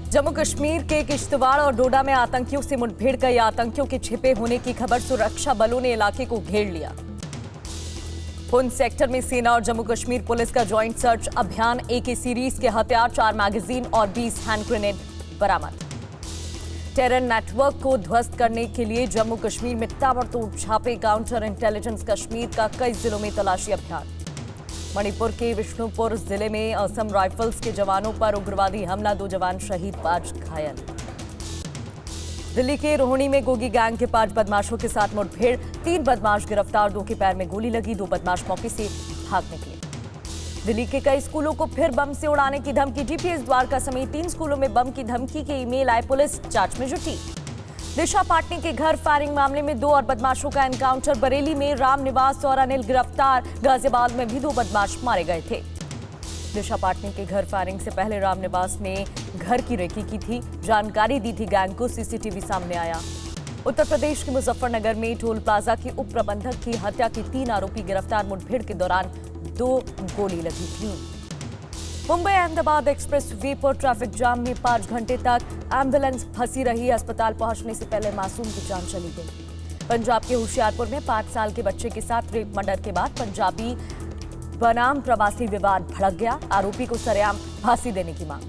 जम्मू कश्मीर के किश्तवाड़ और डोडा में आतंकियों से मुठभेड़ कई आतंकियों के छिपे होने की खबर, सुरक्षा बलों ने इलाके को घेर लिया। पुंछ सेक्टर में सेना और जम्मू कश्मीर पुलिस का जॉइंट सर्च अभियान, AK सीरीज के हथियार, 4 मैगजीन और 20 हैंड ग्रेनेड बरामद। टेरर नेटवर्क को ध्वस्त करने के लिए जम्मू कश्मीर में ताबड़तोड़ छापे, काउंटर इंटेलिजेंस कश्मीर का कई जिलों में तलाशी अभियान। मणिपुर के विष्णुपुर जिले में असम राइफल्स के जवानों पर उग्रवादी हमला, 2 जवान शहीद, 5 घायल। दिल्ली के रोहिणी में गोगी गैंग के 5 बदमाशों के साथ मुठभेड़, 3 बदमाश गिरफ्तार, 2 के पैर में गोली लगी, 2 बदमाश मौके से भाग निकले। दिल्ली के कई स्कूलों को फिर बम से उड़ाने की धमकी, DPS द्वारका समेत 3 स्कूलों में बम की धमकी के ईमेल आए, पुलिस जांच में जुटी। दिशा पाटनी के घर फायरिंग मामले में 2 और बदमाशों का एनकाउंटर, बरेली में राम निवास और अनिल गिरफ्तार, गाजियाबाद में भी 2 बदमाश मारे गए थे। दिशा पाटनी के घर फायरिंग से पहले राम निवास ने घर की रेकी की थी, जानकारी दी थी गैंग को, CCTV सामने आया। उत्तर प्रदेश के मुजफ्फरनगर में टोल प्लाजा के उप प्रबंधक की हत्या के 3 आरोपी गिरफ्तार, मुठभेड़ के दौरान 2 गोली लगी थी। मुंबई अहमदाबाद एक्सप्रेस वे पर ट्रैफिक जाम में 5 घंटे तक एम्बुलेंस फंसी रही, अस्पताल पहुंचने से पहले मासूम की जान चली गई। पंजाब के होशियारपुर में 5 साल के बच्चे के साथ रेप मर्डर के बाद पंजाबी बनाम प्रवासी विवाद भड़क गया, आरोपी को सरेआम फांसी देने की मांग।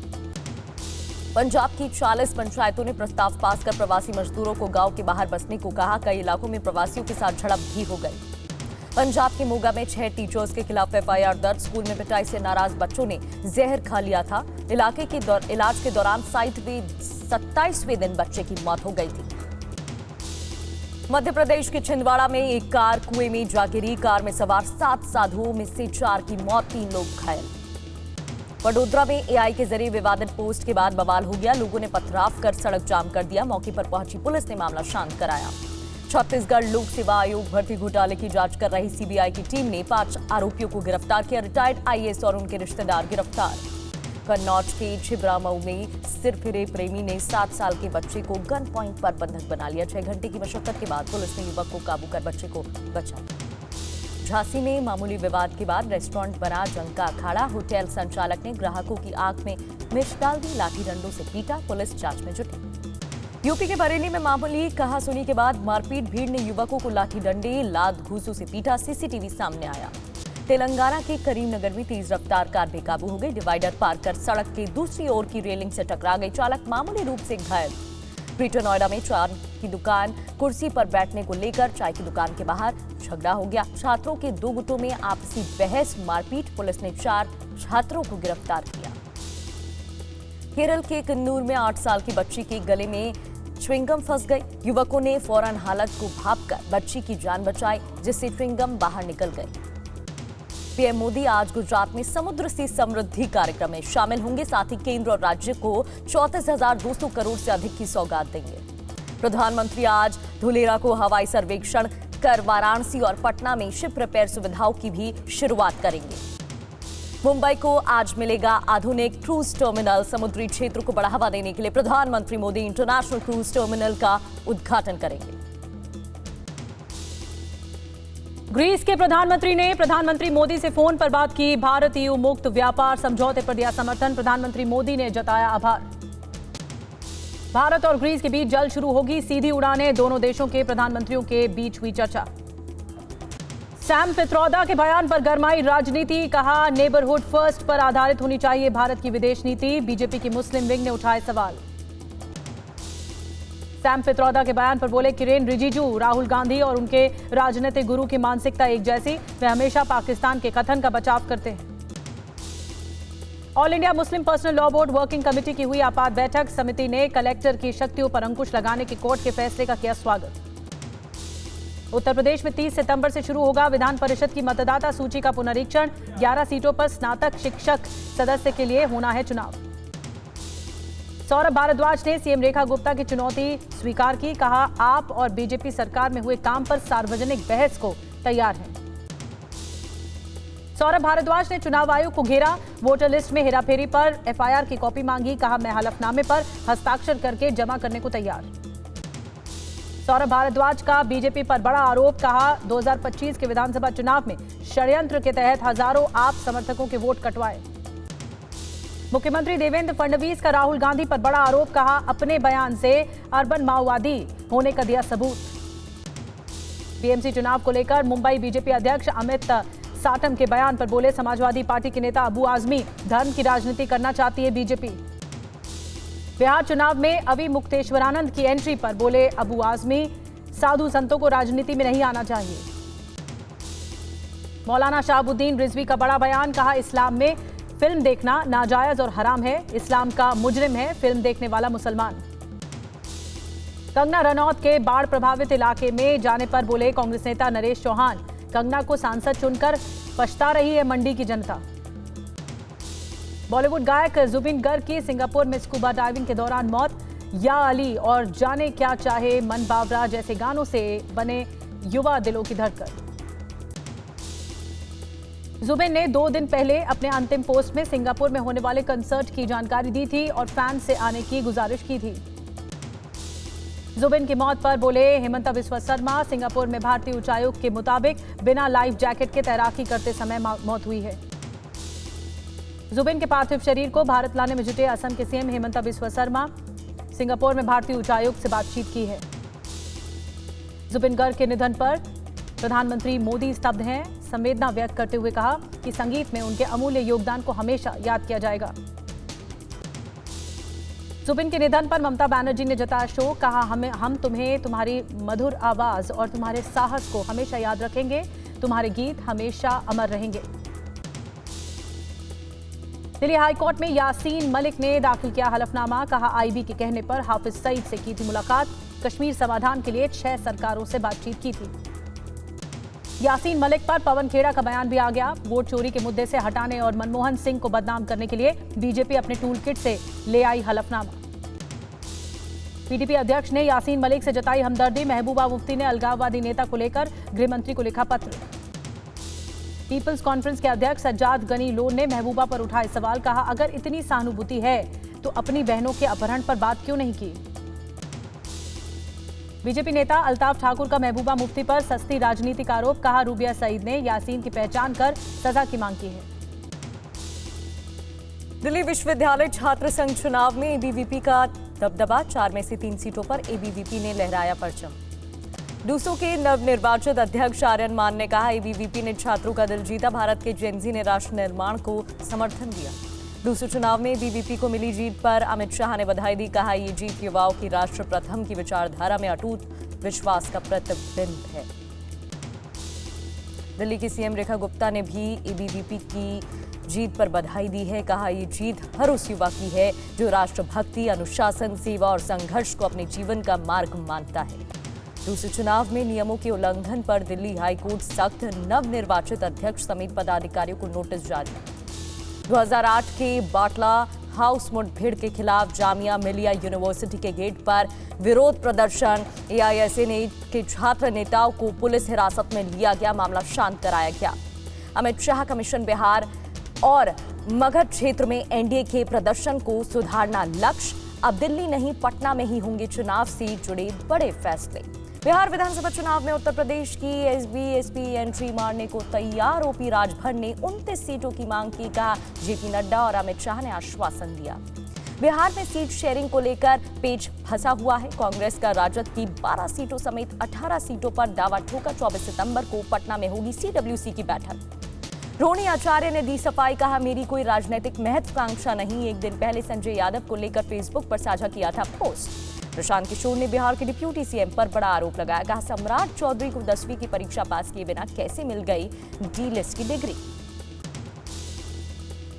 पंजाब की 40 पंचायतों ने प्रस्ताव पास कर प्रवासी मजदूरों को गांव के बाहर बसने को कहा, कई इलाकों में प्रवासियों के साथ झड़प भी हो गई। पंजाब के मोगा में 6 टीचर्स के खिलाफ FIR दर्ज, स्कूल में पिटाई से नाराज बच्चों ने जहर खा लिया था। इलाके के इलाज के दौरान साइट में 27वें दिन बच्चे की मौत हो गई थी। मध्य प्रदेश के छिंदवाड़ा में एक कार कुएं में जा गिरी, कार में सवार 7 साधुओं में से 4 की मौत, 3 लोग घायल। वडोदरा में AI के जरिए विवादित पोस्ट के बाद बवाल हो गया, लोगों ने पथराव कर सड़क जाम कर दिया, मौके पर पहुंची पुलिस ने मामला शांत कराया। छत्तीसगढ़ लोक सेवा आयोग भर्ती घोटाले की जांच कर रही CBI की टीम ने 5 आरोपियों को गिरफ्तार किया, रिटायर्ड IAS और उनके रिश्तेदार गिरफ्तार। कन्नौज के छिबरामऊ में सिरफिरे प्रेमी ने 7 साल के बच्चे को गन पॉइंट पर बंधक बना लिया, 6 घंटे की मशक्कत के बाद पुलिस ने युवक को काबू कर बच्चे को बचा। झांसी में मामूली विवाद के बाद रेस्टोरेंट बना जंग का अखाड़ा, होटल संचालक ने ग्राहकों की आंख में मिर्च डाल दी, लाठी डंडों से पीटा, पुलिस जांच में जुटी। यूपी के बरेली में मामूली कहासुनी के बाद मारपीट, भीड़ ने युवकों को लाठी डंडे, लात घूंसों से पीटा, CCTV सामने आया। तेलंगाना के करीमनगर में तेज रफ्तार कार बेकाबू हो गई, डिवाइडर पार कर सड़क के दूसरी ओर की रेलिंग से टकरा गई, चालक मामूली रूप से घायल। ग्रेटर नोएडा में चाय की दुकान, कुर्सी पर बैठने को लेकर चाय की दुकान के बाहर झगड़ा हो गया, छात्रों के 2 गुटों में आपसी बहस, मारपीट, पुलिस ने 4 छात्रों को गिरफ्तार किया। केरल के कन्नूर में 8 साल की बच्ची के गले में च्युइंगम फंस गई, युवकों ने फौरन हालत को भांपकर बच्ची की जान बचाई, जिससे च्युइंगम बाहर निकल गई। PM मोदी आज गुजरात में समुद्र से समृद्धि कार्यक्रम में शामिल होंगे, साथ ही केंद्र और राज्य को 34,200 करोड़ से अधिक की सौगात देंगे। प्रधानमंत्री आज धुलेरा को हवाई सर्वेक्षण कर वाराणसी और पटना में शिप रिपेयर सुविधाओं की भी शुरुआत करेंगे। मुंबई को आज मिलेगा आधुनिक क्रूज टर्मिनल, समुद्री क्षेत्र को बढ़ावा देने के लिए प्रधानमंत्री मोदी इंटरनेशनल क्रूज टर्मिनल का उद्घाटन करेंगे। ग्रीस के प्रधानमंत्री ने प्रधानमंत्री मोदी से फोन पर बात की, भारत EU मुक्त व्यापार समझौते पर दिया समर्थन, प्रधानमंत्री मोदी ने जताया आभार। भारत और ग्रीस के बीच जल्द शुरू होगी सीधी उड़ानें, दोनों देशों के प्रधानमंत्रियों के बीच हुई चर्चा। सैम पित्रोदा के बयान पर गरमाई राजनीति, कहा नेबरहुड फर्स्ट पर आधारित होनी चाहिए भारत की विदेश नीति, बीजेपी की मुस्लिम विंग ने उठाए सवाल। सैम पित्रोदा के बयान पर बोले किरेन रिजिजू, राहुल गांधी और उनके राजनीतिक गुरु की मानसिकता एक जैसी, वे हमेशा पाकिस्तान के कथन का बचाव करते हैं। All India Muslim personal law board working committee की हुई आपात बैठक, समिति ने कलेक्टर की शक्तियों पर अंकुश लगाने के कोर्ट के फैसले का किया स्वागत। उत्तर प्रदेश में 30 सितंबर से शुरू होगा विधान परिषद की मतदाता सूची का पुनरीक्षण, 11 सीटों पर स्नातक शिक्षक सदस्य के लिए होना है चुनाव। सौरभ भारद्वाज ने CM रेखा गुप्ता की चुनौती स्वीकार की, कहा आप और बीजेपी सरकार में हुए काम पर सार्वजनिक बहस को तैयार हैं। सौरभ भारद्वाज ने चुनाव आयोग को घेरा, वोटर लिस्ट में हेराफेरी पर FIR की कॉपी मांगी, कहा मैं हलफनामे पर हस्ताक्षर करके जमा करने को तैयार। सौरभ भारद्वाज का बीजेपी पर बड़ा आरोप, कहा 2025 के विधानसभा चुनाव में षड्यंत्र के तहत हजारों आप समर्थकों के वोट कटवाए। मुख्यमंत्री देवेंद्र फडणवीस का राहुल गांधी पर बड़ा आरोप, कहा अपने बयान से अर्बन माओवादी होने का दिया सबूत। बीएमसी चुनाव को लेकर मुंबई बीजेपी अध्यक्ष अमित साटम के बयान पर बोले समाजवादी पार्टी के नेता अबू आजमी, धर्म की राजनीति करना चाहती है बीजेपी। बिहार चुनाव में अभी मुक्तेश्वरानंद की एंट्री पर बोले अबू आजमी, साधु संतों को राजनीति में नहीं आना चाहिए। मौलाना शहाबुद्दीन रिजवी का बड़ा बयान, कहा इस्लाम में फिल्म देखना नाजायज और हराम है, इस्लाम का मुजरिम है फिल्म देखने वाला मुसलमान। कंगना रनौत के बाढ़ प्रभावित इलाके में जाने पर बोले कांग्रेस नेता नरेश चौहान, कंगना को सांसद चुनकर पछता रही है मंडी की जनता। बॉलीवुड गायक जुबिन गर्ग की सिंगापुर में स्कूबा डाइविंग के दौरान मौत, या अली और जाने क्या चाहे मन बावरा जैसे गानों से बने युवा दिलों की धड़कन। जुबिन ने 2 दिन पहले अपने अंतिम पोस्ट में सिंगापुर में होने वाले कंसर्ट की जानकारी दी थी और फैंस से आने की गुजारिश की थी। जुबिन की मौत पर बोले हेमंता बिस्वा शर्मा, सिंगापुर में भारतीय उच्चायुक्त के मुताबिक बिना लाइफ जैकेट के तैराकी करते समय मौत हुई है। जुबिन के पार्थिव शरीर को भारत लाने में जुटे असम के सीएम हेमंता बिस्वा शर्मा सिंगापुर में भारतीय उच्चायुक्त से बातचीत की है। जुबिन गर्ग के निधन पर प्रधानमंत्री मोदी स्तब्ध हैं, संवेदना व्यक्त करते हुए कहा कि संगीत में उनके अमूल्य योगदान को हमेशा याद किया जाएगा। जुबिन के निधन पर ममता बनर्जी ने जताया शोक, कहा हम तुम्हें, तुम्हारी मधुर आवाज और तुम्हारे साहस को हमेशा याद रखेंगे, तुम्हारे गीत हमेशा अमर रहेंगे। दिल्ली हाईकोर्ट में यासीन मलिक ने दाखिल किया हलफनामा, कहा आईबी के कहने पर हाफिज सईद से की थी मुलाकात, कश्मीर समाधान के लिए 6 सरकारों से बातचीत की थी। यासीन मलिक पर पवन खेड़ा का बयान भी आ गया, वोट चोरी के मुद्दे से हटाने और मनमोहन सिंह को बदनाम करने के लिए बीजेपी अपने टूल किट से ले आई हलफनामा। पीडीपी अध्यक्ष ने यासीन मलिक से जताई हमदर्दी, महबूबा मुफ्ती ने अलगाववादी नेता को लेकर गृहमंत्री को लिखा पत्र। पीपल्स कॉन्फ्रेंस के अध्यक्ष सज्जाद गनी लोन ने महबूबा पर उठाए सवाल, कहा अगर इतनी सहानुभूति है तो अपनी बहनों के अपहरण पर बात क्यों नहीं की। बीजेपी नेता अल्ताफ ठाकुर का महबूबा मुफ्ती पर सस्ती राजनीति का आरोप, कहा रूबिया सईद ने यासीन की पहचान कर सजा की मांग की है। दिल्ली विश्वविद्यालय छात्र संघ चुनाव में एबीवीपी का दबदबा, 4 में से 3 सीटों पर एबीवीपी ने लहराया परचम। डूसो के नवनिर्वाचित अध्यक्ष आर्यन मान ने कहा एबीवीपी ने छात्रों का दिल जीता, भारत के जेनजी ने राष्ट्र निर्माण को समर्थन दिया। डूसो चुनाव में एबीवीपी को मिली जीत पर अमित शाह ने बधाई दी, कहा ये जीत युवाओं की राष्ट्र प्रथम की विचारधारा में अटूट विश्वास का प्रतिबिंब है। दिल्ली की सीएम रेखा गुप्ता ने भी एबीवीपी की जीत पर बधाई दी है, कहा ये जीत हर उस युवा की है जो राष्ट्रभक्ति, अनुशासन, सेवा और संघर्ष को अपने जीवन का मार्ग मानता है। दूसरे चुनाव में नियमों के उल्लंघन पर दिल्ली हाईकोर्ट सख्त, नवनिर्वाचित अध्यक्ष समेत पदाधिकारियों को नोटिस जारी। 2008 के बाटला हाउस मुठभेड़ के खिलाफ जामिया मिलिया यूनिवर्सिटी के गेट पर विरोध प्रदर्शन, एआईएसएन के छात्र नेताओं को पुलिस हिरासत में लिया गया, मामला शांत कराया गया। अमित शाह का मिशन बिहार और मगध क्षेत्र में एनडीए के प्रदर्शन को सुधारना लक्ष्य, अब दिल्ली नहीं पटना में ही होंगे चुनाव से जुड़े बड़े फैसले। बिहार विधानसभा चुनाव में उत्तर प्रदेश की एसबी एंट्री मारने को तैयार, ओपी राजभर ने 29 सीटों की मांग की, कहा जेपी नड्डा और अमित शाह ने आश्वासन दिया। बिहार में सीट शेयरिंग को लेकर पेच फंसा हुआ है, कांग्रेस का राजद की 12 सीटों समेत 18 सीटों पर दावा ठोका, 24 सितंबर को पटना में होगी सीडब्ल्यूसी की बैठक। रोहिणी आचार्य ने दी सफाई, कहा मेरी कोई राजनीतिक महत्वाकांक्षा नहीं, एक दिन पहले संजय यादव को लेकर फेसबुक पर साझा किया था पोस्ट। प्रशांत किशोर ने बिहार के डिप्यूटी सीएम पर बड़ा आरोप लगाया, कहा सम्राट चौधरी को 10वीं की परीक्षा पास किए बिना कैसे मिल गई डी लिस्ट की डिग्री।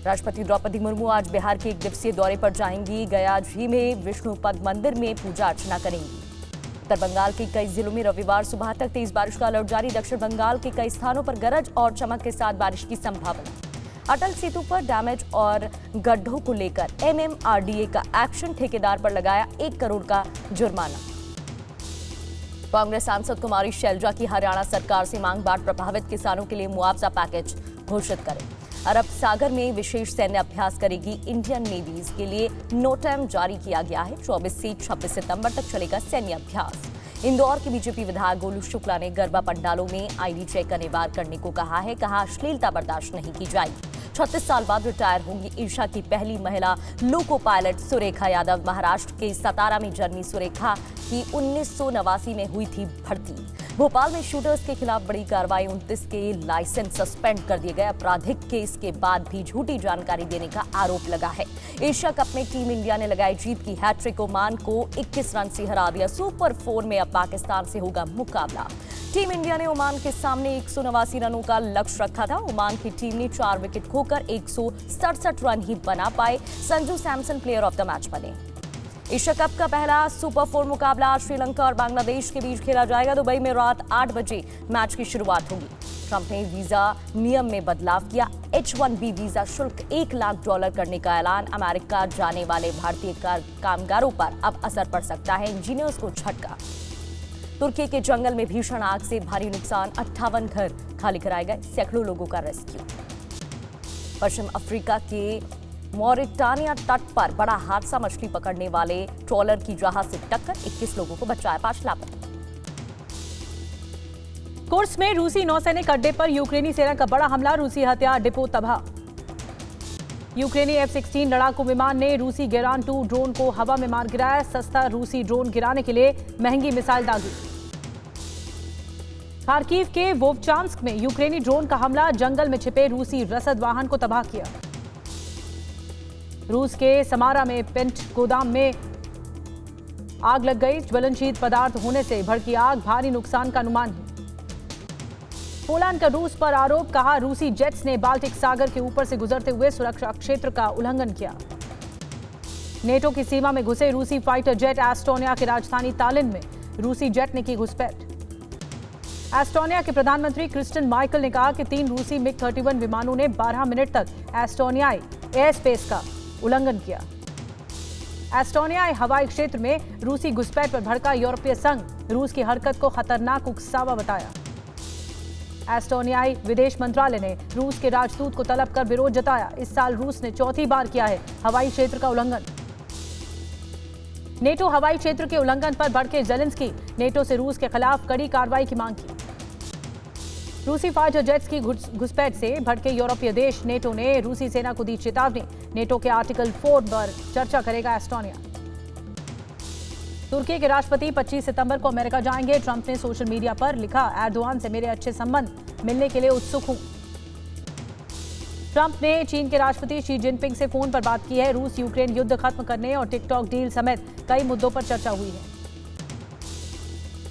राष्ट्रपति द्रौपदी मुर्मू आज बिहार के 1 दिवसीय दौरे पर जाएंगी, गया जी में विष्णुपद मंदिर में पूजा अर्चना करेंगी। उत्तर बंगाल के कई जिलों में रविवार सुबह तक तेज बारिश का अलर्ट जारी, दक्षिण बंगाल के कई स्थानों पर गरज और चमक के साथ बारिश की संभावना। अटल सेतु पर डैमेज और गड्ढों को लेकर एमएमआरडीए का एक्शन, ठेकेदार पर लगाया 1 करोड़ का जुर्माना। कांग्रेस सांसद कुमारी शैलजा की हरियाणा सरकार से मांग, बाढ़ प्रभावित किसानों के लिए मुआवजा पैकेज घोषित करें। अरब सागर में विशेष सैन्य अभ्यास करेगी इंडियन नेवी, इसके लिए नोटम जारी किया गया है। 24 से 26 सितंबर तक चलेगा सैन्य अभ्यास। इंदौर के बीजेपी विधायक गोलू शुक्ला ने गरबा पंडालों में आईडी चेक अनिवार्य करने को कहा है, कहा अश्लीलता बर्दाश्त नहीं की जाएगी। 36 साल बाद रिटायर होंगी एशिया की पहली महिला लोको पायलट सुरेखा यादव। महाराष्ट्र के सतारा में जन्मी सुरेखा की 1989 में हुई थी भर्ती। भोपाल में शूटर्स के खिलाफ बड़ी कार्रवाई, 29 के लाइसेंस सस्पेंड कर दिए गए। आपराधिक केस के बाद भी झूठी जानकारी देने का आरोप लगा है। एशिया कप में टीम इंडिया ने लगाई जीत की हैट्रिक, ओमान को 21 रन से हरा दिया। सुपर 4 में अब पाकिस्तान से होगा मुकाबला। टीम इंडिया ने ओमान के सामने 189 रनों का लक्ष्य रखा था। ओमान की टीम ने 4 विकेट खोकर 167 रन ही बना पाए। Sanju Samson player of the match बने। एशिया कप का पहला सुपर 4 मुकाबला श्रीलंका और बांग्लादेश के बीच खेला जाएगा। दुबई में रात 8 बजे मैच की शुरुआत होगी। ट्रंप ने वीजा नियम में बदलाव किया। H-1B वीजा शुल्क $1 लाख करने का ऐलान। अमेरिका जाने वाले भारतीय कामगारों पर अब असर पड़ सकता है। इंजीनियर्स को झटका। तुर्की के जंगल में भीषण आग से भारी नुकसान, 58 घर खाली कराए गए, सैकड़ों लोगों का रेस्क्यू। पश्चिम अफ्रीका के मॉरिटानिया तट पर बड़ा हादसा, मछली पकड़ने वाले ट्रॉलर की जहाज से टक्कर, 21 लोगों को बचाया, 5 लापता। कुर्स में रूसी नौसैनिक अड्डे पर यूक्रेनी सेना का बड़ा हमला, रूसी हथियार डिपो तबाह। यूक्रेनी F-16 लड़ाकू विमान ने रूसी गेरान 2 ड्रोन को हवा में मार गिराया। सस्ता रूसी ड्रोन गिराने के लिए महंगी मिसाइल दागी। खार्किव के वोवचांस्क में यूक्रेनी ड्रोन का हमला, जंगल में छिपे रूसी रसद वाहन को तबाह किया। रूस के समारा में पेंट गोदाम में आग लग गई। ज्वलनशील पदार्थ होने से भड़की आग, भारी नुकसान का अनुमान है। पोलैंड का रूस पर आरोप, कहा रूसी जेट्स ने बाल्टिक सागर के ऊपर से गुजरते हुए सुरक्षा क्षेत्र का उल्लंघन किया। नेटो की सीमा में घुसे रूसी फाइटर जेट, एस्टोनिया की राजधानी तालिन में रूसी जेट ने की घुसपैठ। एस्टोनिया के प्रधानमंत्री क्रिस्टियन माइकल ने कहा कि 3 रूसी MiG-31 विमानों ने 12 मिनट तक एस्टोनियाई एयर स्पेस का उल्लंघन किया। एस्टोनियाई हवाई क्षेत्र में रूसी घुसपैठ पर भड़का यूरोपीय संघ, रूस की हरकत को खतरनाक उकसावा बताया। एस्टोनियाई विदेश मंत्रालय ने रूस के राजदूत को तलब कर विरोध जताया। इस साल रूस ने चौथी बार किया है हवाई क्षेत्र का उल्लंघन। नेटो हवाई क्षेत्र के उल्लंघन पर भड़के जेलेंस्की, नेटो से रूस के खिलाफ कड़ी कार्रवाई की मांग की। रूसी फाइटर जेट्स की घुसपैठ से भड़के यूरोपीय देश, नेटो ने रूसी सेना को दी चेतावनी। नेटो के आर्टिकल 4 पर चर्चा करेगा एस्टोनिया। तुर्की के राष्ट्रपति 25 सितंबर को अमेरिका जाएंगे। ट्रंप ने सोशल मीडिया पर लिखा, एर्दोआन से मेरे अच्छे संबंध, मिलने के लिए उत्सुक हूं। ट्रंप ने चीन के राष्ट्रपति शी जिनपिंग से फोन पर बात की है। रूस यूक्रेन युद्ध खत्म करने और टिकटॉक डील समेत कई मुद्दों पर चर्चा हुई है।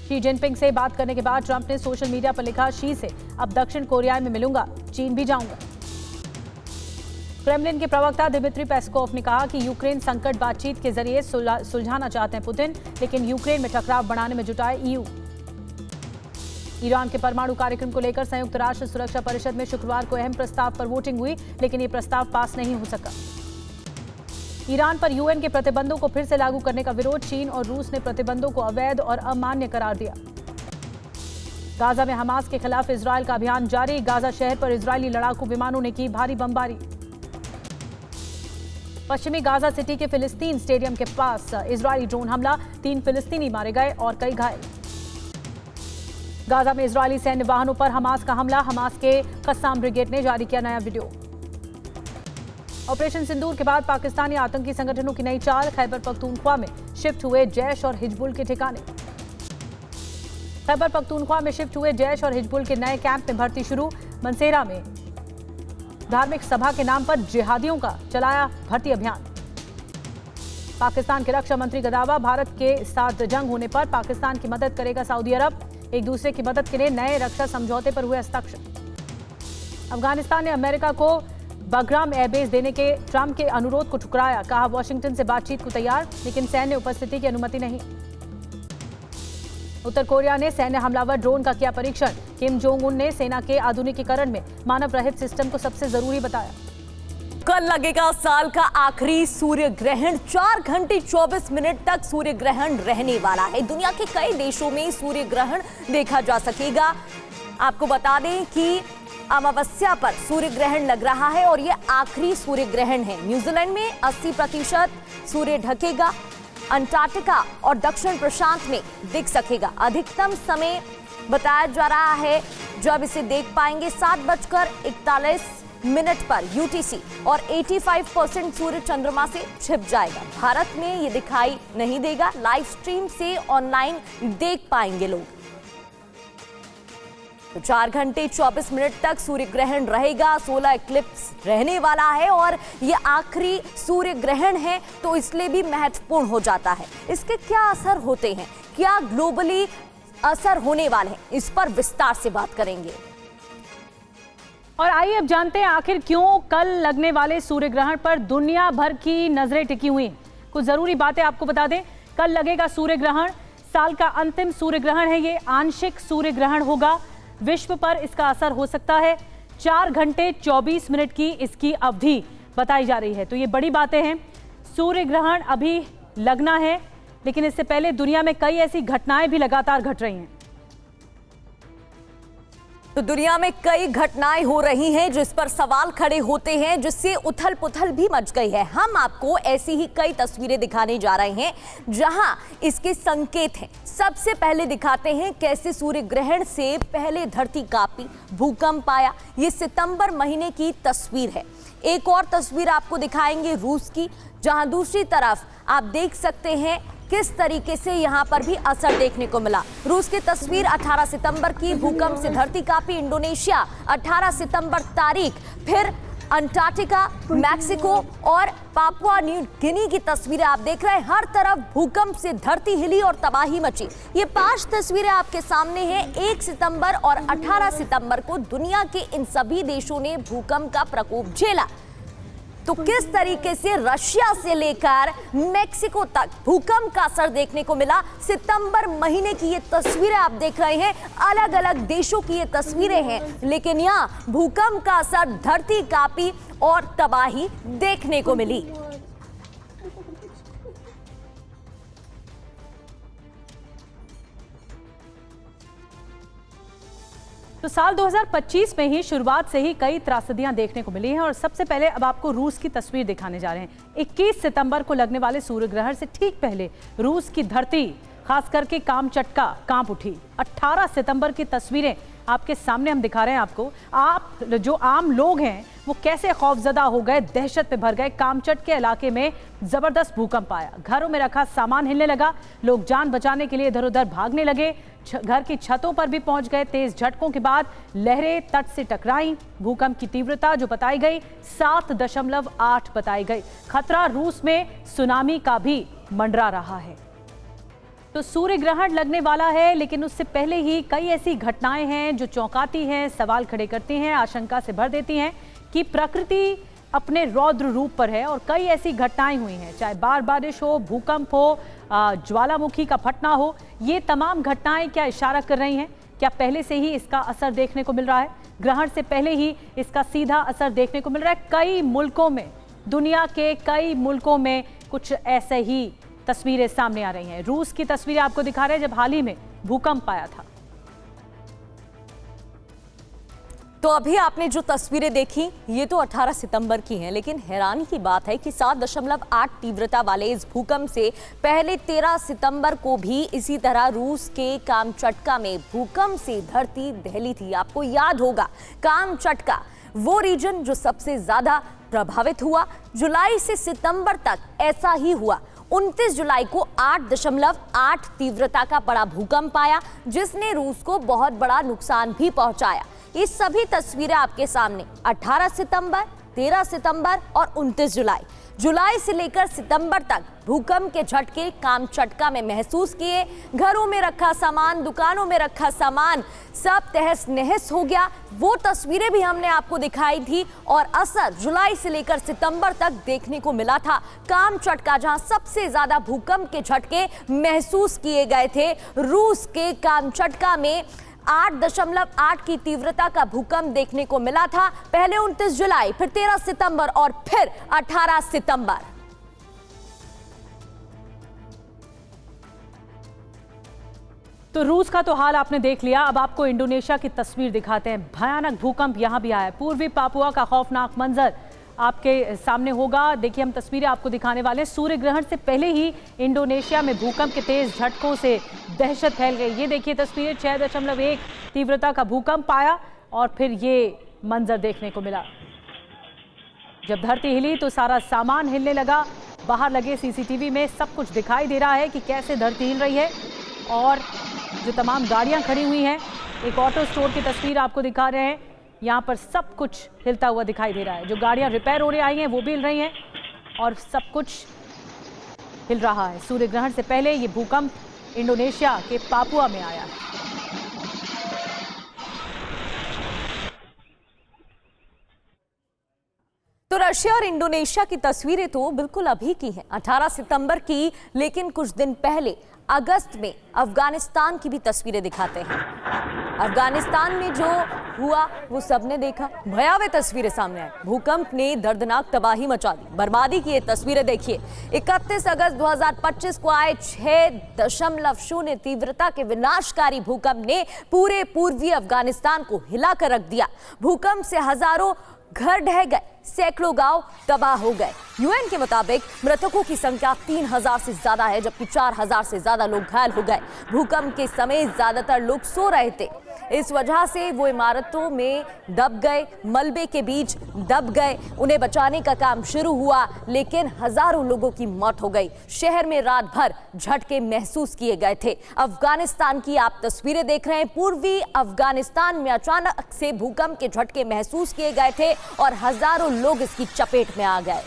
शी जिनपिंग से बात करने के बाद ट्रंप ने सोशल मीडिया पर लिखा, शी से अब दक्षिण कोरिया में मिलूंगा, चीन भी जाऊंगा। क्रेमलिन के प्रवक्ता दिमित्री पेस्कोव ने कहा कि यूक्रेन संकट बातचीत के जरिए सुलझाना चाहते हैं पुतिन, लेकिन यूक्रेन में टकराव बढ़ाने में जुटा है EU। ईरान के परमाणु कार्यक्रम को लेकर संयुक्त राष्ट्र सुरक्षा परिषद में शुक्रवार को अहम प्रस्ताव पर वोटिंग हुई, लेकिन ये प्रस्ताव पास नहीं हो सका। ईरान पर UN के प्रतिबंधों को फिर से लागू करने का विरोध, चीन और रूस ने प्रतिबंधों को अवैध और अमान्य करार दिया। गाजा में हमास के खिलाफ इजरायल का अभियान जारी, गाजा शहर पर इजरायली लड़ाकू विमानों ने की भारी बमबारी। पश्चिमी गाजा सिटी के फिलिस्तीन स्टेडियम के पास इजरायली ड्रोन हमला, 3 फिलिस्तीनी मारे गए और कई घायल। गाजा में इजरायली सैन्य वाहनों पर हमास का हमला, हमास के कस्साम ब्रिगेड ने जारी किया नया वीडियो। ऑपरेशन सिंदूर के बाद पाकिस्तानी आतंकी संगठनों की नई चाल, खैबर पख्तूनख्वा में शिफ्ट हुए जैश और हिजबुल के ठिकाने। खैबर पख्तूनख्वा में शिफ्ट हुए जैश और हिजबुल के नए कैंप में भर्ती शुरू। मनसेरा में धार्मिक सभा के नाम पर जिहादियों का चलाया भर्ती अभियान। पाकिस्तान के रक्षा मंत्री का दावा, भारत के साथ जंग होने पर पाकिस्तान की मदद करेगा सऊदी अरब। एक दूसरे की मदद के लिए नए रक्षा समझौते पर हुए हस्ताक्षर। अफगानिस्तान ने अमेरिका को बगराम एयरबेस देने के ट्रंप के अनुरोध को ठुकराया, कहा वॉशिंगटन से बातचीत को तैयार, लेकिन सैन्य उपस्थिति की अनुमति नहीं। उत्तर कोरिया ने सैन्य हमलावर ड्रोन का किया परीक्षण। किम जोंग उन ने सेना के आधुनिकीकरण में मानव रहित सिस्टम को सबसे जरूरी बताया। कल लगेगा साल का आखिरी सूर्य ग्रहण, 4 घंटे 24 मिनट तक सूर्य ग्रहण रहने वाला है। दुनिया के कई देशों में सूर्य ग्रहण देखा जा सकेगा। आपको बता दें कि अमावस्या पर सूर्य ग्रहण लग रहा है और यह आखिरी सूर्य ग्रहण है। न्यूजीलैंड में 80% सूर्य ढकेगा, अंटार्कटिका और दक्षिण प्रशांत में दिख सकेगा। अधिकतम समय बताया जा रहा है जब इसे देख पाएंगे 7:41 मिनट पर यूटीसी और 85% सूर्य चंद्रमा से छिप जाएगा। भारत में ये दिखाई नहीं देगा, लाइव स्ट्रीम से ऑनलाइन देख पाएंगे लोग। तो 4 घंटे 24 मिनट तक सूर्य ग्रहण रहेगा। सोलर इक्लिप्स रहने वाला है और ये आखिरी सूर्य ग्रहण है, तो इसलिए भी महत्वपूर्ण हो जाता है। इसके क्या असर होते हैं, क्या ग्लोबली असर होने वाले हैं, इस पर विस्तार से बात करेंगे। और आइए अब जानते हैं आखिर क्यों कल लगने वाले सूर्य ग्रहण पर दुनिया भर की नजरें टिकी हुई हैं। कुछ जरूरी बातें आपको बता दें। कल लगेगा सूर्य ग्रहण, साल का अंतिम सूर्य ग्रहण है ये, आंशिक सूर्य ग्रहण होगा। विश्व पर इसका असर हो सकता है। 4 घंटे 24 मिनट की इसकी अवधि बताई जा रही है। तो ये बड़ी बातें हैं। सूर्य ग्रहण अभी लगना है, लेकिन इससे पहले दुनिया में कई ऐसी घटनाएं भी लगातार घट रही हैं। तो दुनिया में कई घटनाएं हो रही हैं जिस पर सवाल खड़े होते हैं, जिससे उथल पुथल भी मच गई है। हम आपको ऐसी ही कई तस्वीरें दिखाने जा रहे हैं जहां इसके संकेत हैं। सबसे पहले दिखाते हैं कैसे सूर्य ग्रहण से पहले धरती कांपी, भूकंप आया। ये सितंबर महीने की तस्वीर है। एक और तस्वीर आपको दिखाएंगे रूस की, जहां दूसरी तरफ आप देख सकते हैं किस तरीके से यहां पर भी असर देखने को मिला। रूस की तस्वीर 18 सितंबर की, भूकंप से धरती कांपी। इंडोनेशिया 18 सितंबर तारीख। फिर अंटार्कटिका, मैक्सिको और पापुआ न्यू गिनी की तस्वीरें आप देख रहे हैं। हर तरफ भूकंप से धरती हिली और तबाही मची। ये 5 तस्वीरें आपके सामने हैं। 1 सितंबर और 18 सितंबर को दुनिया के इन सभी देशों ने भूकंप का प्रकोप झेला। तो किस तरीके से रशिया से लेकर मेक्सिको तक भूकंप का असर देखने को मिला। सितंबर महीने की ये तस्वीरें आप देख रहे हैं, अलग अलग देशों की ये तस्वीरें हैं, लेकिन यहाँ भूकंप का असर, धरती कांपी और तबाही देखने को मिली। तो साल 2025 में ही शुरुआत से ही कई त्रासदियां देखने को मिली हैं और सबसे पहले अब आपको रूस की तस्वीर दिखाने जा रहे हैं। 21 सितंबर को लगने वाले सूर्य ग्रहण से ठीक पहले रूस की धरती खास करके कामचटका कांप उठी। 18 सितंबर की तस्वीरें आपके सामने हम दिखा रहे हैं आपको। आप जो आम लोग हैं वो कैसे खौफजदा हो गए, दहशत में भर गए। कामचट के इलाके में जबरदस्त भूकंप आया, घरों में रखा सामान हिलने लगा, लोग जान बचाने के लिए इधर उधर भागने लगे, घर की छतों पर भी पहुंच गए। तेज झटकों के बाद लहरें तट से टकराई। भूकंप की तीव्रता जो बताई गई 7.8 बताई गई। खतरा रूस में सुनामी का भी मंडरा रहा है। तो सूर्य ग्रहण लगने वाला है, लेकिन उससे पहले ही कई ऐसी घटनाएं हैं जो चौंकाती हैं, सवाल खड़े करती हैं, आशंका से भर देती हैं कि प्रकृति अपने रौद्र रूप पर है। और कई ऐसी घटनाएं हुई हैं, चाहे बारिश हो, भूकंप हो, ज्वालामुखी का फटना हो। ये तमाम घटनाएं क्या इशारा कर रही हैं, क्या पहले से ही इसका असर देखने को मिल रहा है? ग्रहण से पहले ही इसका सीधा असर देखने को मिल रहा है। कई मुल्कों में, दुनिया के कई मुल्कों में कुछ ऐसे ही तस्वीरें सामने आ रही हैं। रूस की तस्वीरें आपको दिखा रहे हैं जब हाल ही में भूकंप आया था। तो अभी आपने जो तस्वीरें देखी ये तो 18 सितंबर की हैं, लेकिन हैरानी की बात है कि 7.8 तीव्रता वाले इस भूकंप से पहले 13 सितंबर को भी इसी तरह रूस के कामचटका में भूकंप से धरती दहली थी। आपको याद होगा कामचटका वो रीजन जो सबसे ज्यादा प्रभावित हुआ। जुलाई से सितंबर तक ऐसा ही हुआ। 29 जुलाई को 8.8 तीव्रता का बड़ा भूकंप आया, जिसने रूस को बहुत बड़ा नुकसान भी पहुंचाया। ये सभी तस्वीरें आपके सामने 18 सितंबर, 13 सितंबर और 29 जुलाई। जुलाई से लेकर सितंबर तक भूकंप के झटके कामचटका में महसूस किए। घरों में रखा सामान, दुकानों में रखा सामान सब तहस नहस हो गया। वो तस्वीरें भी हमने आपको दिखाई थी और असर जुलाई से लेकर सितंबर तक देखने को मिला था। कामचटका जहां सबसे ज्यादा भूकंप के झटके महसूस किए गए थे, रूस के कामचटका में 8.8 की तीव्रता का भूकंप देखने को मिला था। पहले 29 जुलाई, फिर 13 सितंबर और फिर 18 सितंबर। तो रूस का तो हाल आपने देख लिया। अब आपको इंडोनेशिया की तस्वीर दिखाते हैं। भयानक भूकंप यहां भी आया। पूर्वी पापुआ का खौफनाक मंजर आपके सामने होगा। देखिए हम तस्वीरें आपको दिखाने वाले हैं। सूर्य ग्रहण से पहले ही इंडोनेशिया में भूकंप के तेज झटकों से दहशत फैल गई। ये देखिए तस्वीरें, 6.1 तीव्रता का भूकंप आया और फिर ये मंजर देखने को मिला। जब धरती हिली तो सारा सामान हिलने लगा। बाहर लगे सीसीटीवी में सब कुछ दिखाई दे रहा है कि कैसे धरती हिल रही है और जो तमाम गाड़ियां खड़ी हुई हैं। एक ऑटो स्टोर की तस्वीर आपको दिखा रहे हैं। यहाँ पर सब कुछ हिलता हुआ दिखाई दे रहा है। जो गाड़ियां रिपेयर होने आई हैं वो भी हिल रही हैं और सब कुछ हिल रहा है। सूर्य ग्रहण से पहले ये भूकंप इंडोनेशिया के पापुआ में आया है। तो रशिया और इंडोनेशिया की तस्वीरें तो बिल्कुल अभी की हैं, 18 सितंबर की, लेकिन कुछ दिन पहले अगस्त में अफगानिस्तान की भी तस्वीरें दिखाते हैं। अफगानिस्तान में जो हुआ वो सबने देखा, भयावह तस्वीरें सामने आई। भूकंप ने दर्दनाक तबाही मचा दी, बर्बादी की ये तस्वीरें देखिए। 31 अगस्त 2025 को आए 6.0 तीव्रता के विनाशकारी भूकंप ने पूरे पूर्वी अफगानिस्तान को हिलाकर रख दिया। भूकंप से हजारों घर ढह गए, सैकड़ों गांव तबाह हो गए। यूएन के मुताबिक मृतकों की संख्या 3000 से ज्यादा है, जबकि 4000 से ज्यादा लोग घायल हो गए। भूकंप के समय ज्यादातर लोग सो रहे थे, इस वजह से वो इमारतों में दब गए, मलबे के बीच दब गए। उन्हें बचाने का काम शुरू हुआ, लेकिन हजारों लोगों की मौत हो गई। शहर में रात भर झटके महसूस किए गए थे। अफगानिस्तान की आप तस्वीरें देख रहे हैं। पूर्वी अफगानिस्तान में अचानक से भूकंप के झटके महसूस किए गए थे और हजारों लोग इसकी चपेट में आ गए।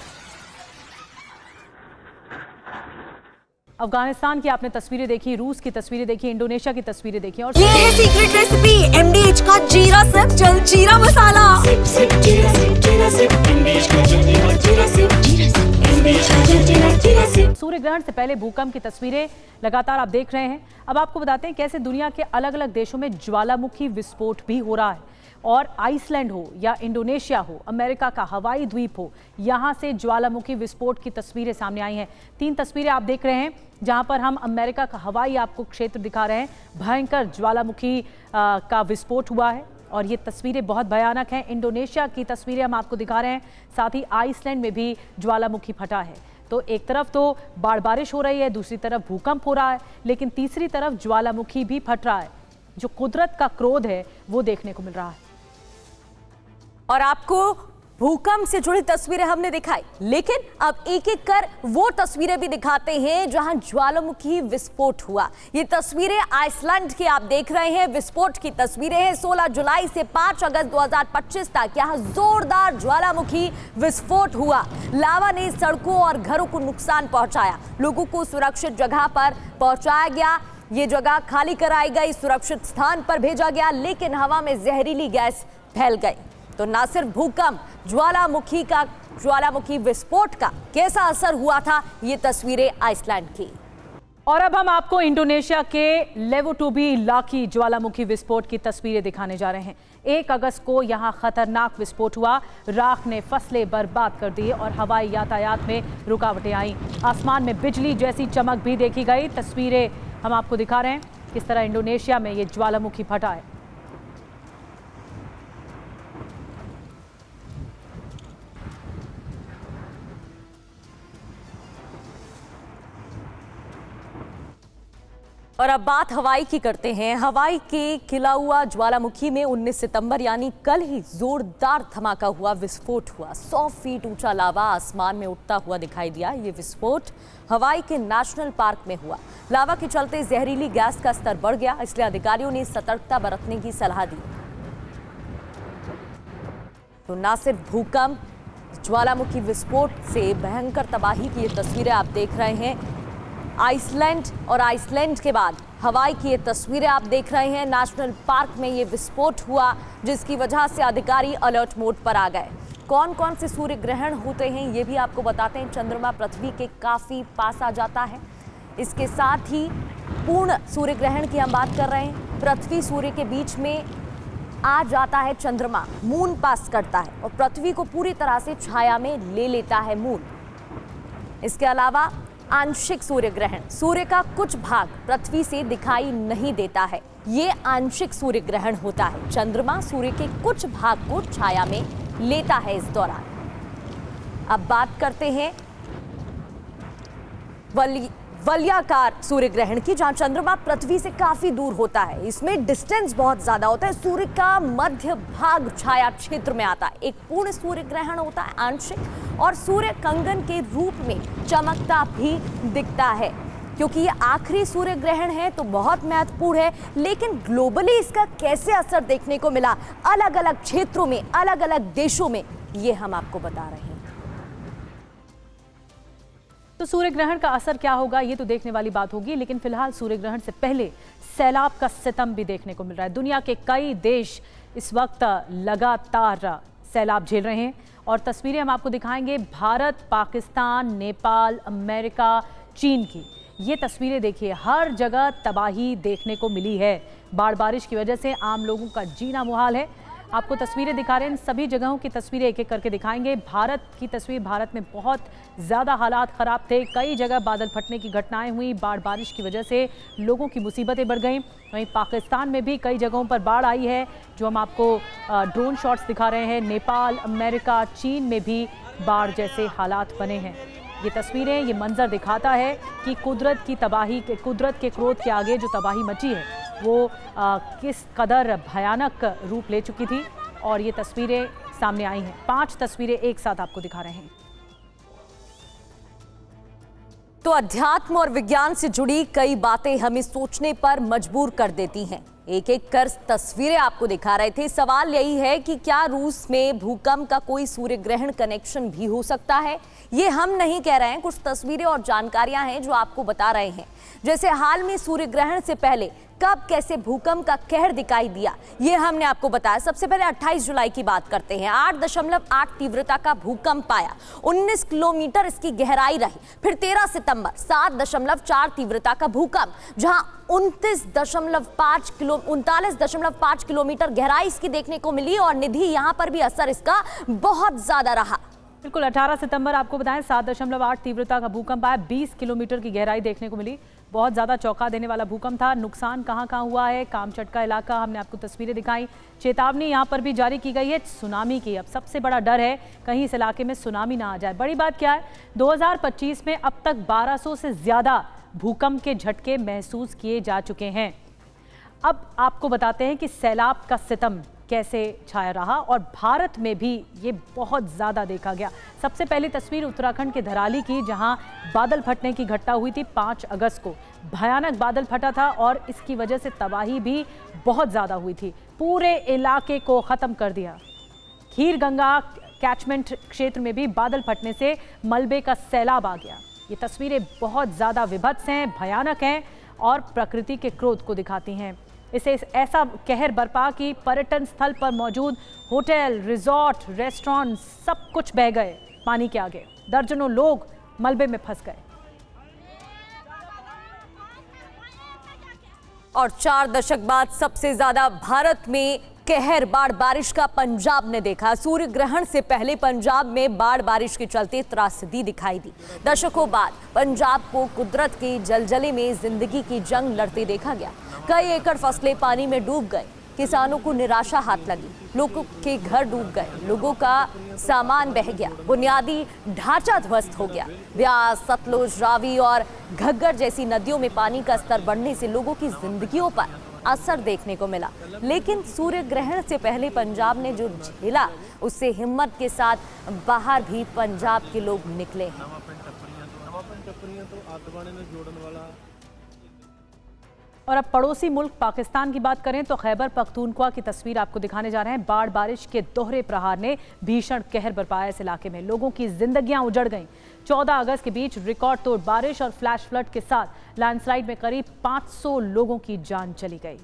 अफगानिस्तान की आपने तस्वीरें देखी, रूस की तस्वीरें देखी, इंडोनेशिया की तस्वीरें देखी और ये है सीक्रेट रेसिपी एमडीएच का जीरा सिप जल जीरा मसाला। सिप सिप जीरा सिप एमडीएच का जल जीरा सिप एमडीएच का जल जीरा सिप। सूर्य ग्रहण से पहले भूकंप की तस्वीरें लगातार आप देख रहे हैं। अब आपको बताते हैं कैसे दुनिया के अलग अलग देशों में ज्वालामुखी विस्फोट भी हो रहा है। और आइसलैंड हो या इंडोनेशिया हो, अमेरिका का हवाई द्वीप हो, यहाँ से ज्वालामुखी विस्फोट की तस्वीरें सामने आई हैं। 3 तस्वीरें आप देख रहे हैं जहाँ पर हम अमेरिका का हवाई आपको क्षेत्र दिखा रहे हैं। भयंकर ज्वालामुखी का विस्फोट हुआ है और ये तस्वीरें बहुत भयानक हैं। इंडोनेशिया की तस्वीरें हम आपको दिखा रहे हैं, साथ ही आइसलैंड में भी ज्वालामुखी फटा है। तो एक तरफ तो बारिश हो रही है, दूसरी तरफ भूकंप हो रहा है, लेकिन तीसरी तरफ ज्वालामुखी भी फट रहा है। जो कुदरत का क्रोध है वो देखने को मिल रहा है। और आपको भूकंप से जुड़ी तस्वीरें हमने दिखाई, लेकिन अब एक एक कर वो तस्वीरें भी दिखाते हैं जहां ज्वालामुखी विस्फोट हुआ। ये तस्वीरें आइसलैंड की आप देख रहे हैं, विस्फोट की तस्वीरें हैं। 16 जुलाई से 5 अगस्त 2025 तक यहां जोरदार ज्वालामुखी विस्फोट हुआ। लावा ने सड़कों और घरों को नुकसान पहुंचाया, लोगों को सुरक्षित जगह पर पहुंचाया गया। ये जगह खाली कराई गई, सुरक्षित स्थान पर भेजा गया, लेकिन हवा में जहरीली गैस फैल गई। तो ना सिर्फ भूकंप, ज्वालामुखी विस्फोट का कैसा असर हुआ था, ये तस्वीरें आइसलैंड की। और अब हम आपको इंडोनेशिया के लेवोटोबी लाकी ज्वालामुखी विस्फोट की तस्वीरें दिखाने जा रहे हैं। 1 अगस्त को यहां खतरनाक विस्फोट हुआ, राख ने फसलें बर्बाद कर दी और हवाई यातायात में रुकावटें आई। आसमान में बिजली जैसी चमक भी देखी गई। तस्वीरें हम आपको दिखा रहे हैं किस तरह इंडोनेशिया में ये ज्वालामुखी फटा है। और अब बात हवाई की करते हैं। हवाई के किलाउआ ज्वालामुखी में 19 सितंबर यानी कल ही जोरदार धमाका हुआ, विस्फोट हुआ। 100 फीट ऊंचा लावा आसमान में उठता हुआ दिखाई दिया। ये विस्फोट हवाई के नेशनल पार्क में हुआ। लावा के चलते जहरीली गैस का स्तर बढ़ गया, इसलिए अधिकारियों ने सतर्कता बरतने की सलाह दी। तो न सिर्फ भूकंप, ज्वालामुखी विस्फोट से भयंकर तबाही की ये तस्वीरें आप देख रहे हैं। आइसलैंड और आइसलैंड के बाद हवाई की ये तस्वीरें आप देख रहे हैं। नेशनल पार्क में ये विस्फोट हुआ, जिसकी वजह से अधिकारी अलर्ट मोड पर आ गए। कौन कौन से सूर्य ग्रहण होते हैं ये भी आपको बताते हैं। चंद्रमा पृथ्वी के काफी पास आ जाता है। इसके साथ ही पूर्ण सूर्य ग्रहण की हम बात कर रहे हैं। पृथ्वी सूर्य के बीच में आ जाता है चंद्रमा, मून पास करता है और पृथ्वी को पूरी तरह से छाया में ले लेता है मून। इसके अलावा आंशिक सूर्य ग्रहण, सूर्य का कुछ भाग पृथ्वी से दिखाई नहीं देता है, ये आंशिक सूर्य ग्रहण होता है। चंद्रमा सूर्य के कुछ भाग को छाया में लेता है इस दौरान। अब बात करते हैं वलयाकार सूर्य ग्रहण की, जहां चंद्रमा पृथ्वी से काफी दूर होता है। इसमें डिस्टेंस बहुत ज्यादा होता है। सूर्य का मध्य भाग छाया क्षेत्र में आता है। एक पूर्ण सूर्य ग्रहण होता है आंशिक, और सूर्य कंगन के रूप में चमकता भी दिखता है। क्योंकि ये आखिरी सूर्य ग्रहण है तो बहुत महत्वपूर्ण है, लेकिन ग्लोबली इसका कैसे असर देखने को मिला अलग अलग क्षेत्रों में, अलग अलग देशों में, ये हम आपको बता रहे हैं। तो सूर्य ग्रहण का असर क्या होगा ये तो देखने वाली बात होगी, लेकिन फिलहाल सूर्य ग्रहण से पहले सैलाब का सितम भी देखने को मिल रहा है। दुनिया के कई देश इस वक्त लगातार सैलाब झेल रहे हैं और तस्वीरें हम आपको दिखाएंगे भारत, पाकिस्तान, नेपाल, अमेरिका, चीन की। ये तस्वीरें देखिए, हर जगह तबाही देखने को मिली है। बाढ़ बारिश की वजह से आम लोगों का जीना मुहाल है। आपको तस्वीरें दिखा रहे हैं, सभी जगहों की तस्वीरें एक एक करके दिखाएंगे। भारत की तस्वीर, भारत में बहुत ज़्यादा हालात ख़राब थे। कई जगह बादल फटने की घटनाएं हुई। बाढ़ बारिश की वजह से लोगों की मुसीबतें बढ़ गईं। वहीं पाकिस्तान में भी कई जगहों पर बाढ़ आई है, जो हम आपको ड्रोन शॉट्स दिखा रहे हैं। नेपाल, अमेरिका, चीन में भी बाढ़ जैसे हालात बने हैं। ये तस्वीरें, ये मंजर दिखाता है कि कुदरत की तबाही, कुदरत के क्रोध के आगे जो तबाही मची है वो किस कदर भयानक रूप ले चुकी थी। और ये तस्वीरें सामने आई हैं। 5 तस्वीरें एक साथ आपको दिखा रहे हैं। तो अध्यात्म और विज्ञान से जुड़ी कई बातें हमें सोचने पर मजबूर कर देती हैं। एक एक कर तस्वीरें आपको दिखा रहे थे। सवाल यही है कि क्या रूस में भूकंप का कोई सूर्य ग्रहण कनेक्शन भी हो सकता है? ये हम नहीं कह रहे हैं, कुछ तस्वीरें और जानकारियां हैं जो आपको बता रहे हैं। जैसे हाल में सूर्य ग्रहण से पहले कब कैसे भूकंप का कहर दिखाई दिया, ये हमने आपको बताया। सबसे पहले 28 जुलाई की बात करते हैं। 8.8 तीव्रता का भूकंप आया, 19 किलोमीटर इसकी गहराई रही। फिर 13 सितंबर 7.4 तीव्रता का भूकंप, जहां 39.5 किलोमीटर गहराई इसकी देखने को मिली। और निधि, यहां पर भी असर इसका बहुत ज्यादा रहा। बिल्कुल, 18 सितंबर आपको बताएं 7.8 तीव्रता का भूकंप आया, 20 किलोमीटर की गहराई देखने को मिली। बहुत ज़्यादा चौंका देने वाला भूकंप था। नुकसान कहाँ कहाँ हुआ है, कामचट का इलाका, हमने आपको तस्वीरें दिखाई। चेतावनी यहाँ पर भी जारी की गई है सुनामी की। अब सबसे बड़ा डर है कहीं इस इलाके में सुनामी ना आ जाए। बड़ी बात क्या है, 2025 में अब तक 1200 से ज़्यादा भूकंप के झटके महसूस किए जा चुके हैं। अब आपको बताते हैं कि सैलाब का सितम कैसे छाया रहा और भारत में भी ये बहुत ज़्यादा देखा गया। सबसे पहली तस्वीर उत्तराखंड के धराली की, जहां बादल फटने की घटना हुई थी 5 अगस्त को। भयानक बादल फटा था और इसकी वजह से तबाही भी बहुत ज़्यादा हुई थी। पूरे इलाके को ख़त्म कर दिया। खीर गंगा कैचमेंट क्षेत्र में भी बादल फटने से मलबे का सैलाब आ गया। ये तस्वीरें बहुत ज़्यादा विभत्स हैं, भयानक हैं और प्रकृति के क्रोध को दिखाती हैं। इसे ऐसा कहर बरपा कि पर्यटन स्थल पर मौजूद होटल, रिजॉर्ट, रेस्टोरेंट सब कुछ बह गए पानी के आगे। दर्जनों लोग मलबे में फंस गए। और 4 दशक बाद सबसे ज्यादा भारत में कहर बाढ़ बारिश का पंजाब ने देखा। सूर्य ग्रहण से पहले पंजाब में बाढ़ बारिश के चलते त्रासदी दिखाई दी। दशकों बाद पंजाब को कुदरत के जलजले में जिंदगी की जंग लड़ते देखा गया। कई एकड़ फसलें पानी में डूब गए। किसानों को निराशा हाथ लगी। लोगों के घर डूब गए। लोगों का सामान बह गया। बुनियादी ढांचा ध्वस्त हो गया। ब्यास, सतलुज, रावी और घग्गर जैसी नदियों में पानी का स्तर बढ़ने से लोगों की जिंदगियों पर असर देखने को मिला। लेकिन सूर्य ग्रहण से पहले पंजाब ने जो झेला, उससे हिम्मत के साथ बाहर भी पंजाब के लोग निकले हैं। और अब पड़ोसी मुल्क पाकिस्तान की बात करें तो खैबर पख्तूनख्वा की तस्वीर आपको दिखाने जा रहे हैं। बाढ़ बारिश के दोहरे प्रहार ने भीषण कहर बरपाया इस इलाके में। लोगों की जिंदगियां उजड़ गईं। 14 अगस्त के बीच रिकॉर्ड तोड़ बारिश और फ्लैश फ्लड के साथ लैंडस्लाइड में करीब 500 लोगों की जान चली गई।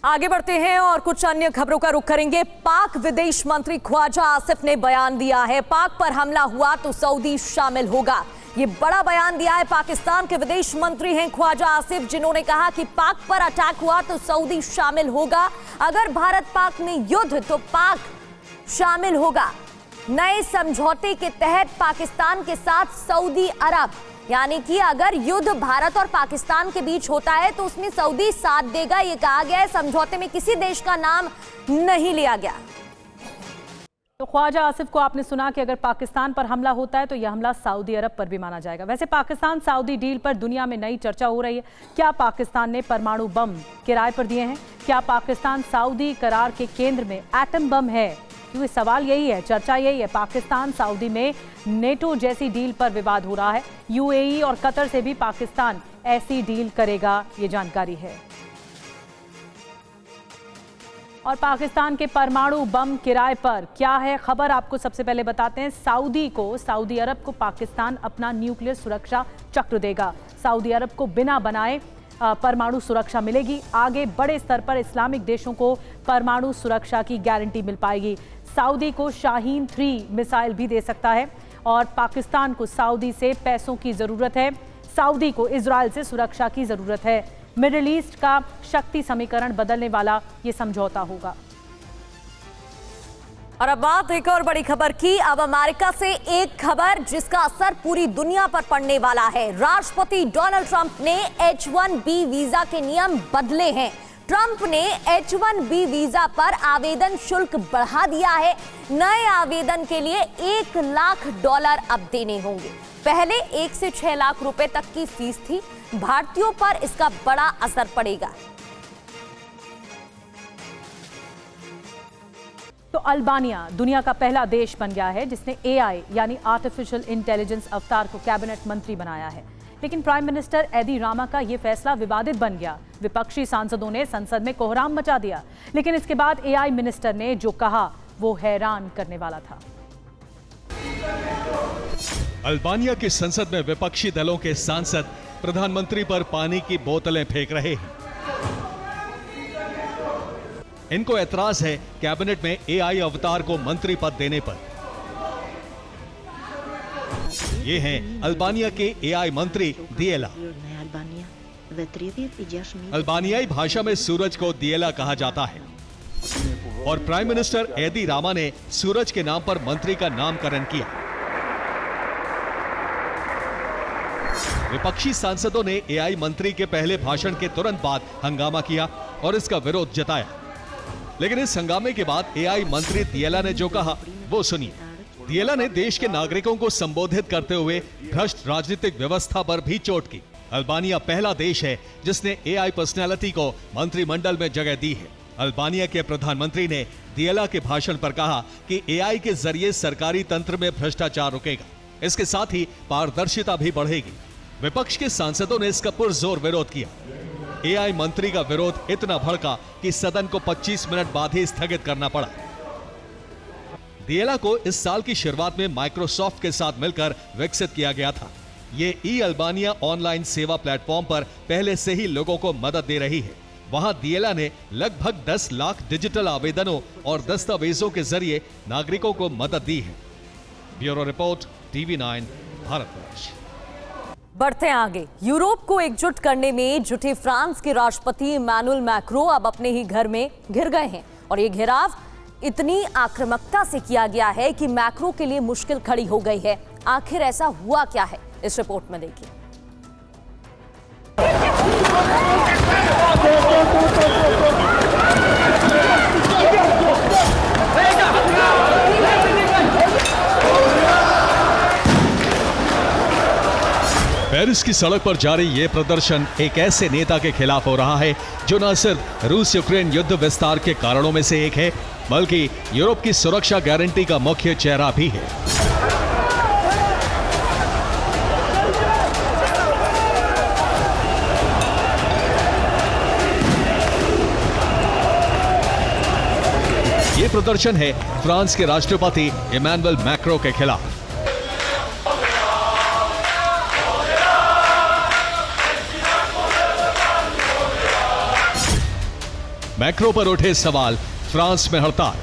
आगे बढ़ते हैं और कुछ अन्य खबरों का रुख करेंगे। पाक विदेश मंत्री ख्वाजा आसिफ ने बयान दिया है, पाक पर हमला हुआ तो सऊदी शामिल होगा। ये बड़ा बयान दिया है। पाकिस्तान के विदेश मंत्री हैं ख्वाजा आसिफ, जिन्होंने कहा कि पाक पर अटैक हुआ तो सऊदी शामिल होगा। अगर भारत पाक में युद्ध तो पाक शामिल होगा। नए समझौते के तहत पाकिस्तान के साथ सऊदी अरब यानी कि अगर युद्ध भारत और पाकिस्तान के बीच होता है तो उसमें सऊदी साथ देगा, ये कहा गया है। समझौते में किसी देश का नाम नहीं लिया गया। तो ख्वाजा आसिफ को आपने सुना कि अगर पाकिस्तान पर हमला होता है तो यह हमला सऊदी अरब पर भी माना जाएगा। वैसे पाकिस्तान सऊदी डील पर दुनिया में नई चर्चा हो रही है। क्या पाकिस्तान ने परमाणु बम किराए पर दिए हैं? क्या पाकिस्तान सऊदी करार के केंद्र में एटम बम है? क्योंकि सवाल यही है, चर्चा यही है। पाकिस्तान सऊदी में नेटो जैसी डील पर विवाद हो रहा है। यूएई और कतर से भी पाकिस्तान ऐसी डील करेगा, ये जानकारी है। और पाकिस्तान के परमाणु बम किराए पर क्या है खबर, आपको सबसे पहले बताते हैं। सऊदी अरब को पाकिस्तान अपना न्यूक्लियर सुरक्षा चक्र देगा। सऊदी अरब को बिना बनाए परमाणु सुरक्षा मिलेगी। आगे बड़े स्तर पर इस्लामिक देशों को परमाणु सुरक्षा की गारंटी मिल पाएगी। सऊदी को शाहीन 3 मिसाइल भी दे सकता है। और पाकिस्तान को सऊदी से पैसों की ज़रूरत है। सऊदी को इजराइल से सुरक्षा की ज़रूरत है। मिडिल ईस्ट का शक्ति समीकरण बदलने वाला ये समझौता होगा। और अब बात एक और बड़ी खबर की। अब अमेरिका से एक खबर जिसका असर पूरी दुनिया पर पड़ने वाला है। राष्ट्रपति डोनाल्ड ट्रंप ने H-1B वीजा के नियम बदले हैं। ट्रंप ने H-1B वीजा पर आवेदन शुल्क बढ़ा दिया है। नए आवेदन के लिए $1 लाख अब देने होंगे। पहले 1 से 6 लाख रुपए तक की फीस थी। भारतीयों पर इसका बड़ा असर पड़ेगा। तो अल्बानिया दुनिया का पहला देश बन गया है जिसने AI यानी आर्टिफिशियल इंटेलिजेंस अवतार को कैबिनेट मंत्री बनाया है। लेकिन प्राइम मिनिस्टर एदी रामा का यह फैसला विवादित बन गया। विपक्षी सांसदों ने संसद में कोहराम मचा दिया। लेकिन इसके बाद AI मिनिस्टर ने जो कहा वो हैरान करने वाला था। अल्बानिया की संसद में विपक्षी दलों के सांसद प्रधानमंत्री पर पानी की बोतलें फेंक रहे हैं। इनको ऐतराज है कैबिनेट में AI अवतार को मंत्री पद देने पर। ये हैं अल्बानिया के AI मंत्री दिएला। अल्बानियाई भाषा में सूरज को दिएला कहा जाता है। और प्राइम मिनिस्टर एदी रामा ने सूरज के नाम पर मंत्री का नामकरण किया। विपक्षी सांसदों ने AI मंत्री के पहले भाषण के तुरंत बाद हंगामा किया और इसका विरोध जताया। लेकिन इस हंगामे के बाद AI मंत्री दिएला ने जो कहा वो सुनिए। दिएला ने देश के नागरिकों को संबोधित करते हुए भ्रष्ट राजनीतिक व्यवस्था पर भी चोट की। अल्बानिया पहला देश है जिसने AI पर्सनैलिटी को मंत्रिमंडल में जगह दी है। अल्बानिया के प्रधानमंत्री ने दिएला के भाषण पर कहा कि AI के जरिए सरकारी तंत्र में भ्रष्टाचार रुकेगा। इसके साथ ही पारदर्शिता भी बढ़ेगी। विपक्ष के सांसदों ने इसका पुरजोर विरोध किया। AI मंत्री का विरोध इतना भड़का कि सदन को 25 मिनट बाद ही स्थगित करना पड़ा। दिएला को इस साल की शुरुआत में माइक्रोसॉफ्ट के साथ मिलकर विकसित किया गया था। ये अल्बानिया ऑनलाइन सेवा प्लेटफॉर्म पर पहले से ही लोगों को मदद दे रही है। वहां दिएला ने लगभग 10 लाख डिजिटल आवेदनों और दस्तावेजों के जरिए नागरिकों को मदद दी है। Bureau report, TV9 Bharatvarsh. बढ़ते हैं आगे। यूरोप को एकजुट करने में जुटे फ्रांस के राष्ट्रपति इमैनुअल मैक्रों अब अपने ही घर में घिर गए हैं। और ये घेराव इतनी आक्रामकता से किया गया है कि मैक्रों के लिए मुश्किल खड़ी हो गई है। आखिर ऐसा हुआ क्या है, इस रिपोर्ट में देखिए। पेरिस की सड़क पर जारी ये प्रदर्शन एक ऐसे नेता के खिलाफ हो रहा है जो न सिर्फ रूस यूक्रेन युद्ध विस्तार के कारणों में से एक है, बल्कि यूरोप की सुरक्षा गारंटी का मुख्य चेहरा भी है। ये प्रदर्शन है फ्रांस के राष्ट्रपति इमैनुअल मैक्रों के खिलाफ। मैक्रो पर उठे सवाल, फ्रांस में हड़ताल।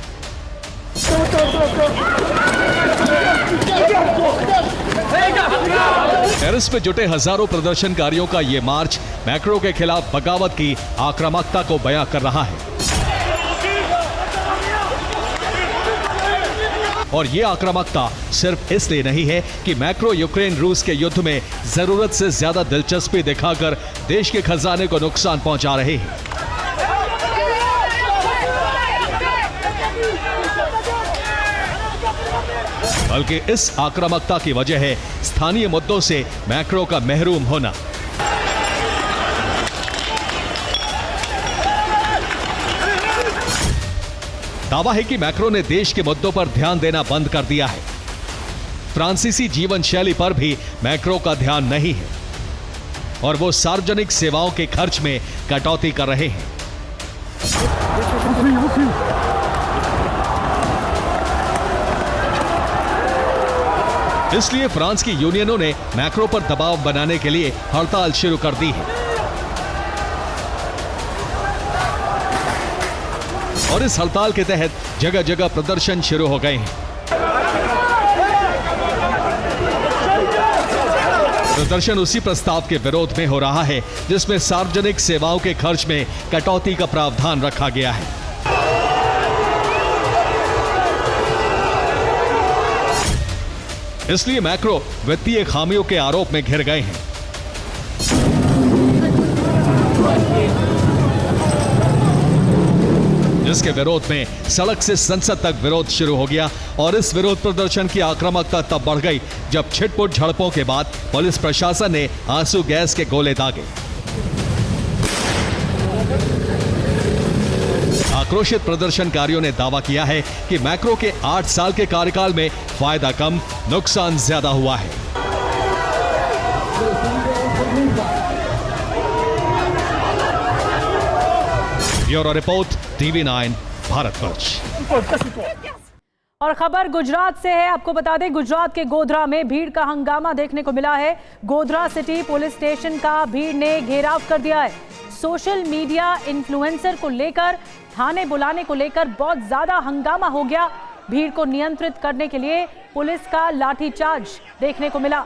पेरिस में जुटे हजारों प्रदर्शनकारियों का यह मार्च मैक्रो के खिलाफ बगावत की आक्रामकता को बयां कर रहा है। और ये आक्रामकता सिर्फ इसलिए नहीं है कि मैक्रो यूक्रेन रूस के युद्ध में जरूरत से ज्यादा दिलचस्पी दिखाकर देश के खजाने को नुकसान पहुंचा रहे हैं, बल्कि इस आक्रामकता की वजह है स्थानीय मुद्दों से मैक्रो का महरूम होना। दावा है कि मैक्रो ने देश के मुद्दों पर ध्यान देना बंद कर दिया है। फ्रांसीसी जीवन शैली पर भी मैक्रो का ध्यान नहीं है और वो सार्वजनिक सेवाओं के खर्च में कटौती कर रहे हैं। इसलिए फ्रांस की यूनियनों ने मैक्रो पर दबाव बनाने के लिए हड़ताल शुरू कर दी है और इस हड़ताल के तहत जगह जगह प्रदर्शन शुरू हो गए हैं। प्रदर्शन उसी प्रस्ताव के विरोध में हो रहा है जिसमें सार्वजनिक सेवाओं के खर्च में कटौती का प्रावधान रखा गया है। इसलिए मैक्रो वित्तीय खामियों के आरोप में घिर गए हैं। जिसके विरोध में सड़क से संसद तक विरोध शुरू हो गया और इस विरोध प्रदर्शन की आक्रामकता तब बढ़ गई जब छिटपुट झड़पों के बाद पुलिस प्रशासन ने आंसू गैस के गोले दागे। आक्रोशित प्रदर्शनकारियों ने दावा किया है कि मैक्रो के 8 साल के कार्यकाल में फायदा कम, नुकसान ज्यादा हुआ है। Bureau report, TV9 Bharatvarsh. और खबर गुजरात से है। आपको बता दें, गुजरात के गोधरा में भीड़ का हंगामा देखने को मिला है। गोधरा सिटी पुलिस स्टेशन का भीड़ ने घेराव कर दिया है। सोशल मीडिया इन्फ्लुएंसर को लेकर थाने बुलाने को लेकर बहुत ज्यादा हंगामा हो गया। भीड़ को नियंत्रित करने के लिए पुलिस का लाठीचार्ज देखने को मिला।